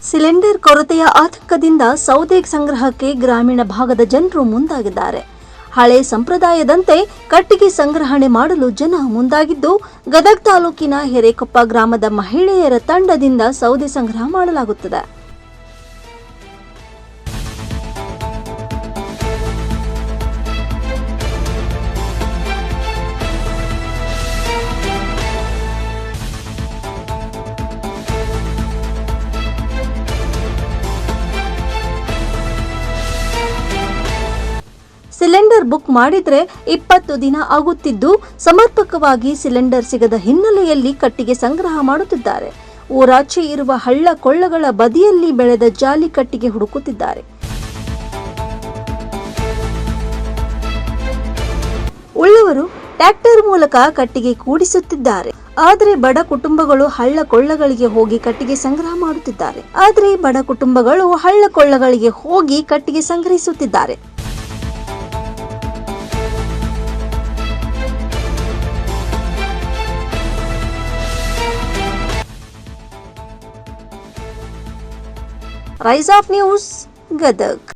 Cylinder ಕೊರತೆಯ ಆತಂಕದಿಂದ ಸೌದೆ ಸಂಗ್ರಹಕ್ಕೆ ಗ್ರಾಮೀಣ ಭಾಗದ ಜನರು ಮುಂದಾಗಿದ್ದಾರೆ. ಹಳೆ ಸಂಪ್ರದಾಯದಂತೆ ಕಟ್ಟಿಗೆ ಸಂಗ್ರಹಣೆ ಮಾಡಲು ಜನ ಮುಂದಾಗಿದ್ದು, ಗದಗ ತಾಲೂಕಿನ ಹಿರೇಕೊಪ್ಪ ಗ್ರಾಮದ ಮಹಿಳೆಯರ ತಂಡದಿಂದ ಸೌದೆ ಸಂಗ್ರಹ ಮಾಡಲಾಗುತ್ತದೆ. ಸಿಲಿಂಡರ್ ಬುಕ್ ಮಾಡಿದ್ರೆ 20 ದಿನ ಆಗುತ್ತಿದ್ದು, ಸಮರ್ಪಕವಾಗಿ ಸಿಲಿಂಡರ್ ಸಿಗದ ಹಿನ್ನೆಲೆಯಲ್ಲಿ ಕಟ್ಟಿಗೆ ಸಂಗ್ರಹ ಮಾಡುತ್ತಿದ್ದಾರೆ. ಊರಾಚೆ ಇರುವ ಹಳ್ಳ ಕೊಳ್ಳಗಳ ಬದಿಯಲ್ಲಿ ಬೆಳೆದ ಜಾಲಿ ಕಟ್ಟಿಗೆ ಹುಡುಕುತ್ತಿದ್ದಾರೆ. ಉಳ್ಳವರು ಟ್ರ್ಯಾಕ್ಟರ್ ಮೂಲಕ ಕಟ್ಟಿಗೆ ಕೂಡಿಸುತ್ತಿದ್ದಾರೆ. ಆದರೆ ಬಡ ಕುಟುಂಬಗಳು ಹಳ್ಳ ಕೊಳ್ಳಗಳಿಗೆ ಹೋಗಿ ಕಟ್ಟಿಗೆ ಸಂಗ್ರಹಿಸುತ್ತಿದ್ದಾರೆ. Rise of news, Gadag.